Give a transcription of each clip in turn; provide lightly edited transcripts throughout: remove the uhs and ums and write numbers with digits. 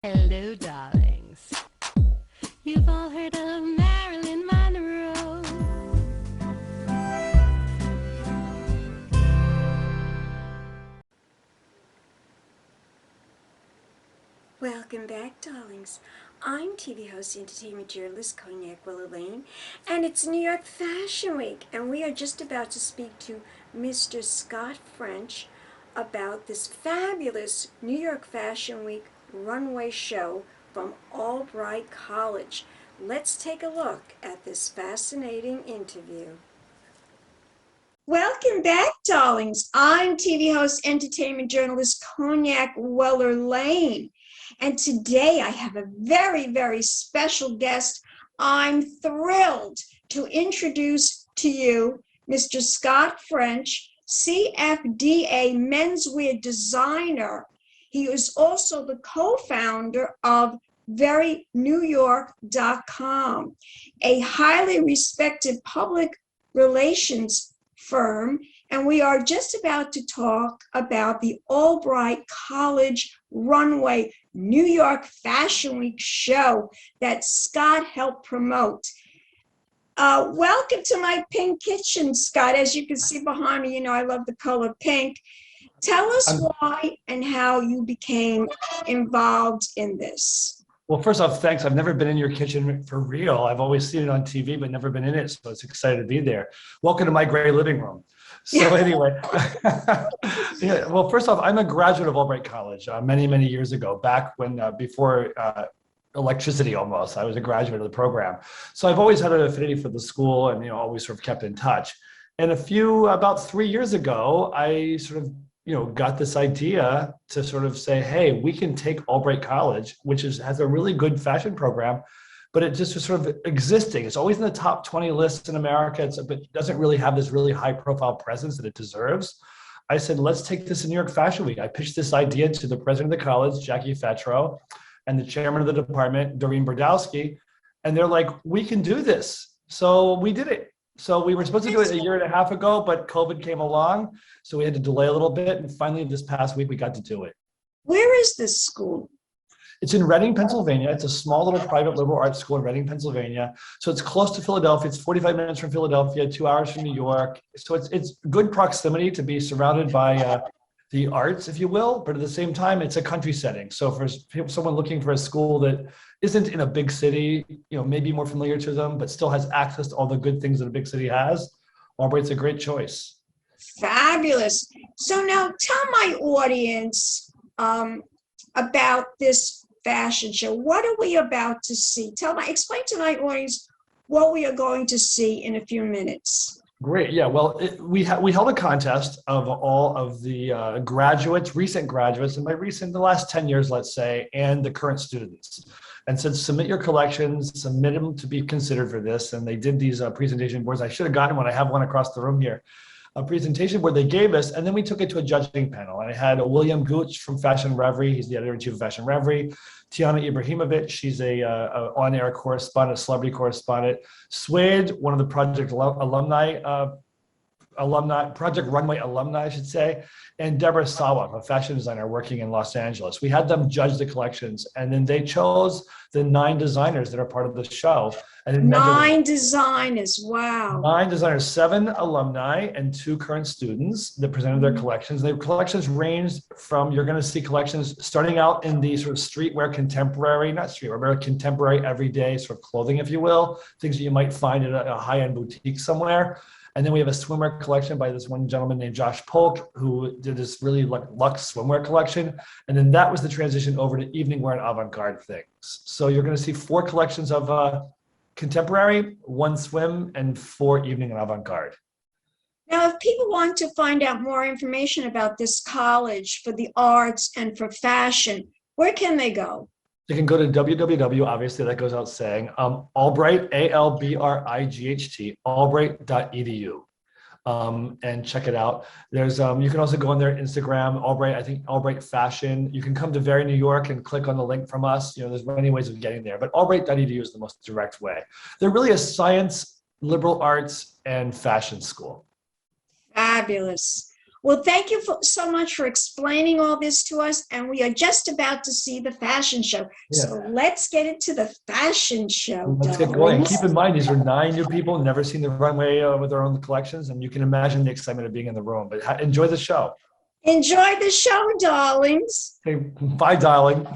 Hello, darlings. You've all heard of Marilyn Monroe. Welcome back, darlings. I'm TV host, entertainment journalist Cognac Wellerlane, and it's New York Fashion Week, and we are just about to speak to Mr. Scott French about this fabulous New York Fashion Week runway show from Albright College. Let's take a look at this fascinating interview. Welcome back, darlings. I'm TV host, entertainment journalist Cognac Wellerlane. And today I have a very, very special guest. I'm thrilled to introduce to you Mr. Scott French, CFDA menswear designer. He is also the co-founder of verynewyork.com, a highly respected public relations firm, and we are just about to talk about the Albright College Runway New York Fashion Week show that Scott helped promote. Welcome to my pink kitchen, Scott. As you can see behind me, you know I love the color pink. Tell us why and how you became involved in this. Well, first off, thanks. I've never been in your kitchen for real. I've always seen it on TV, but never been in it. So it's excited to be there. Welcome to my gray living room. So anyway, yeah, well, first off, I'm a graduate of Albright College many, many years ago, back when before electricity almost. I was a graduate of the program. So I've always had an affinity for the school and, always sort of kept in touch. And about 3 years ago, I sort of got this idea to sort of say, hey, we can take Albright College, which has a really good fashion program, but it just was sort of existing. It's always in the top 20 lists in America, but it doesn't really have this really high profile presence that it deserves. I said, let's take this to New York Fashion Week. I pitched this idea to the president of the college, Jackie Fetro, and the chairman of the department, Doreen Brodowski, and they're like, we can do this. So we did it. So we were supposed to do it a year and a half ago, but COVID came along. So we had to delay a little bit. And finally, this past week, we got to do it. Where is this school? It's in Reading, Pennsylvania. It's a small little private liberal arts school in Reading, Pennsylvania. So it's close to Philadelphia. It's 45 minutes from Philadelphia, 2 hours from New York. So it's good proximity to be surrounded by the arts, if you will, but at the same time, it's a country setting. So for someone looking for a school that isn't in a big city, maybe more familiar to them, but still has access to all the good things that a big city has, Albright's a great choice. Fabulous. So now tell my audience about this fashion show. What are we about to see? Explain to my audience what we are going to see in a few minutes. Great. Yeah. Well, we held a contest of all of the recent graduates, and by recent, the last 10 years, let's say, and the current students, and said, submit your collections, submit them to be considered for this. And they did these presentation boards. I should have gotten one. I have one across the room here. A presentation board they gave us, and then we took it to a judging panel. And I had William Gooch from Fashion Reverie. He's the editor-in-chief of Fashion Reverie. Tiana Ibrahimovic, she's a on-air correspondent, celebrity correspondent. Swade, one of the Project Runway alumni, I should say, and Deborah Sawa, a fashion designer working in Los Angeles. We had them judge the collections, and then they chose the 9 designers that are part of the show. And 9 designers, wow. 9 designers, 7 alumni, and 2 current students that presented their collections. Their collections ranged from, you're going to see collections starting out in the sort of streetwear contemporary, not streetwear, but contemporary everyday sort of clothing, if you will, things that you might find at a high-end boutique somewhere. And then we have a swimwear collection by this one gentleman named Josh Polk, who did this really luxe swimwear collection. And then that was the transition over to evening wear and avant-garde things. So you're going to see 4 collections of contemporary, 1 swim, and 4 evening and avant-garde. Now, if people want to find out more information about this college for the arts and for fashion, where can they go? You can go to www, obviously that goes out saying, Albright, ALBRIGHT, albright.edu, and check it out. There's, you can also go on their Instagram, Albright, I think Albright Fashion. You can come to Very New York and click on the link from us. There's many ways of getting there, but albright.edu is the most direct way. They're really a science, liberal arts, and fashion school. Fabulous. Well, thank you so much for explaining all this to us. And we are just about to see the fashion show. Yeah. So let's get into the fashion show. Let's get going. Keep in mind, these are 9 new people, never seen the runway with their own collections, and you can imagine the excitement of being in the room. But enjoy the show. Enjoy the show, darlings. Okay, bye, darling.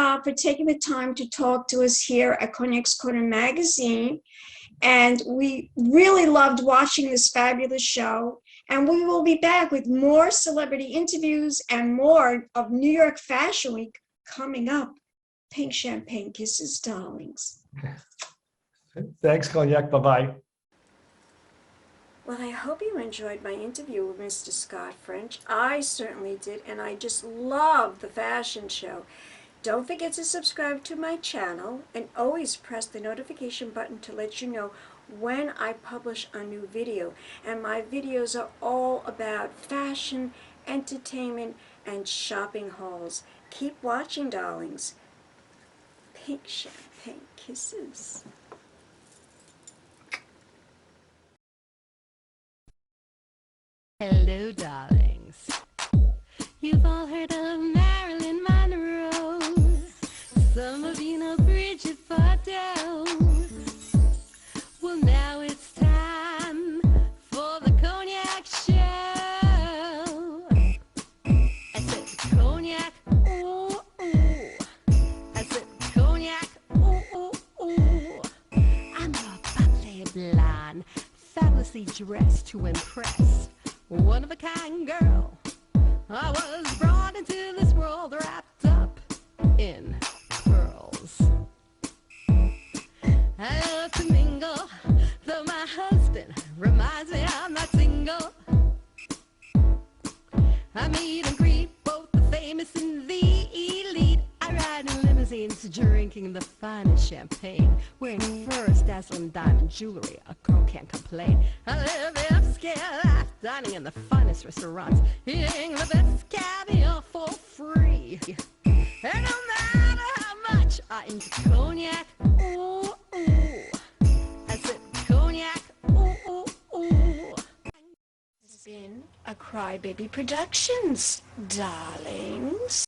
Scott for taking the time to talk to us here at Cognac's Corner Magazine. And we really loved watching this fabulous show. And we will be back with more celebrity interviews and more of New York Fashion Week coming up. Pink champagne kisses, darlings. Thanks, Cognac. Bye-bye. Well, I hope you enjoyed my interview with Mr. Scott French. I certainly did, and I just love the fashion show. Don't forget to subscribe to my channel and always press the notification button to let you know when I publish a new video. And my videos are all about fashion, entertainment, and shopping hauls. Keep watching, darlings. Pink champagne kisses. Hello, darlings. You've all heard of Marilyn Monroe. Some of you know Bridget Bardot. Well, now it's time for the Cognac show. I said Cognac, ooh, ooh. I said Cognac, ooh, ooh, ooh. I'm a bubbly blonde, fabulously dressed to impress. One of a kind girl. I was brought into this world wrapped up in pearls. I love to mingle, though my husband reminds me I'm not single. I meet and greet both the famous and the elite. I ride in limousines drinking the finest champagne, wearing furs, dazzling diamond jewelry. A girl can't complain. I live in upscale life, dining in the finest restaurants, eating the best caviar for free. And no matter how much I enjoy cognac, ooh, ooh. I said cognac, ooh, ooh, ooh. It's been a Crybaby Productions, darlings.